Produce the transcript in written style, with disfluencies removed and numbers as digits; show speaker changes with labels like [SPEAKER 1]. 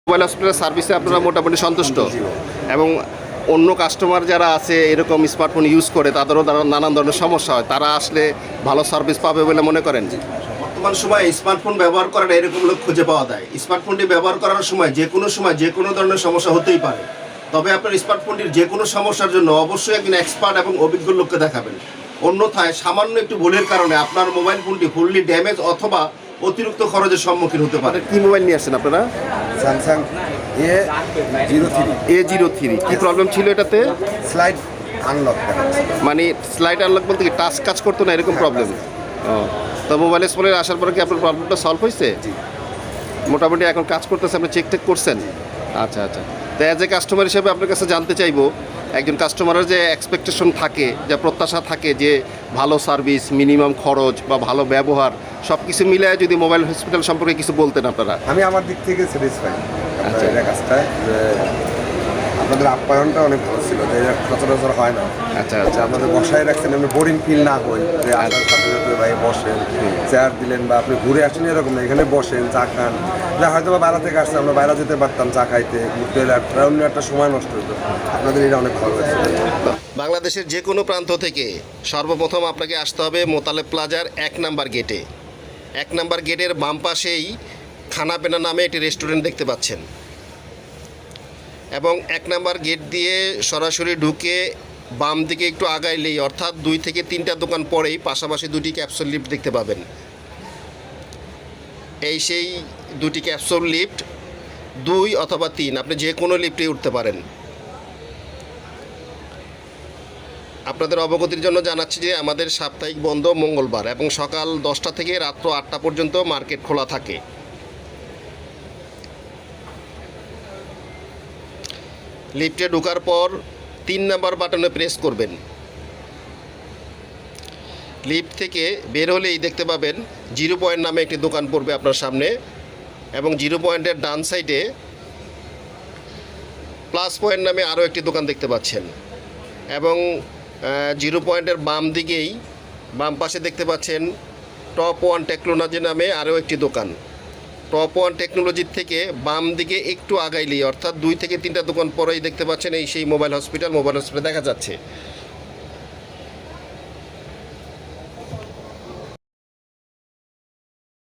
[SPEAKER 1] Mobile হসপিটালের সার্ভিসে আপনারা মোটামুটি সন্তুষ্ট এবং অন্য কাস্টমার যারা আছে এরকম স্মার্টফোন ইউজ করে তাদেরও নানান ধরনের সমস্যা হয়, তারা আসলে ভালো সার্ভিস পাবে বলে মনে করেন?
[SPEAKER 2] বর্তমান সময়ে স্মার্টফোন ব্যবহার করার এরকম লোক খুঁজে পাওয়া যায়। স্মার্টফোনটি ব্যবহার করার সময় যে কোনো ধরনের সমস্যা হতেই পারে, তবে আপনার স্মার্টফোনটির যে কোনো সমস্যার জন্য অবশ্যই একজন এক্সপার্ট এবং অভিজ্ঞ লোককে দেখাবেন। অন্যথায় সামান্য একটু ভুলের কারণে আপনার মোবাইল ফোনটি ফুললি ড্যামেজ অথবা অতিরিক্ত খরচের সম্মুখীন হতে পারে।
[SPEAKER 1] কি মোবাইল নিয়ে আসছেন আপনারা?
[SPEAKER 3] Samsung
[SPEAKER 1] A03। কি প্রবলেম ছিল এটাতে?
[SPEAKER 3] Slide unlock.
[SPEAKER 1] মানে স্লাইড আনলক বলতে কি টাচ কাজ করতো না এরকম প্রবলেম? ও, তো মোবাইল স্পোনের আসার পরে কি আপনার প্রবলেমটা সলভ হয়েছে? মোটামুটি এখন কাজ করতেছে, আপনি চেক করছেন? আচ্ছা আচ্ছা। তো অ্যাজ এ কাস্টমার হিসেবে আপনার কাছে জানতে চাইবো, একজন কাস্টমারের যে এক্সপেকটেশন থাকে, যে প্রত্যাশা থাকে যে ভালো সার্ভিস, মিনিমাম খরচ বা ভালো ব্যবহার সব কিছু মিলে যদি মোবাইল হসপিটাল সম্পর্কে কিছু বলতেন আপনারা।
[SPEAKER 3] আমি আমার দিক থেকে স্যাটিসফাই
[SPEAKER 1] আচ্ছা।
[SPEAKER 3] এটা কাজটায় যে আপনাদের আপ্যায়নটা অনেক ভালো ছিল, যে সচরাচর হয় না।
[SPEAKER 1] আচ্ছা
[SPEAKER 3] যে
[SPEAKER 1] আচ্ছা।
[SPEAKER 3] আমাদের বসায় রাখছেন, আপনি বোরিং ফিল না হয়, যে আসার সাথে সাথে ভাই বসেন, চেয়ার দিলেন বা আপনি ঘুরে আসেন এরকম না, এখানে বসেন চা খান। যা হয়তো বা বাইরে থেকে আসছে, আমরা বাইরে যেতে পারতাম চা খাইতে, ঘুরতে এলে অন্য একটা সময় নষ্ট হতো। আপনাদের এটা অনেক ভালো হয়েছে।
[SPEAKER 1] বাংলাদেশের যে কোনো প্রান্ত থেকে সর্বপ্রথম আপনাকে আসতে হবে মোতালেব প্লাজার 1 নাম্বার গেটে। 1 নাম্বার গেটের বাম পাশেই খানাপেনা নামে একটি রেস্টুরেন্ট দেখতে পাচ্ছেন, এবং 1 নাম্বার গেট দিয়ে সরাসরি ঢুকে বাম দিকে একটু আগাইলেই, অর্থাৎ 2 থেকে 3টা দোকান পরেই পাশাপাশি 2টি ক্যাপসুল লিফট দেখতে পাবেন। এই সেই 2টি ক্যাপসুল লিফট, 2 অথবা 3, আপনি যে কোনো লিফটে উঠতে পারেন। আপনাদের অবগতির জন্য জানাচ্ছি যে আমাদের সাপ্তাহিক বন্ধ মঙ্গলবার এবং সকাল 10টা থেকে রাত্র 8টা পর্যন্ত মার্কেট খোলা থাকে। লিফটে ঢোকার পর 3 নাম্বার বাটনে প্রেস করবেন। লিফট থেকে বের হলেই দেখতে পাবেন 0 পয়েন্ট নামে একটি দোকান পড়বে আপনার সামনে, এবং 0 পয়েন্টের ডান সাইডে প্লাস পয়েন্ট নামে আরও একটি দোকান দেখতে পাচ্ছেন, এবং 0 পয়েন্টের বাম দিকেই বাম পাশে দেখতে পাচ্ছেন টপ 1 টেকনোলজি নামে আরও একটি দোকান। টপ 1 টেকনোলজির থেকে বাম দিকে একটু আগাইলেই, অর্থাৎ 2 থেকে 3টা দোকান পরেই দেখতে পাচ্ছেন এই সেই মোবাইল হসপিটাল দেখা যাচ্ছে।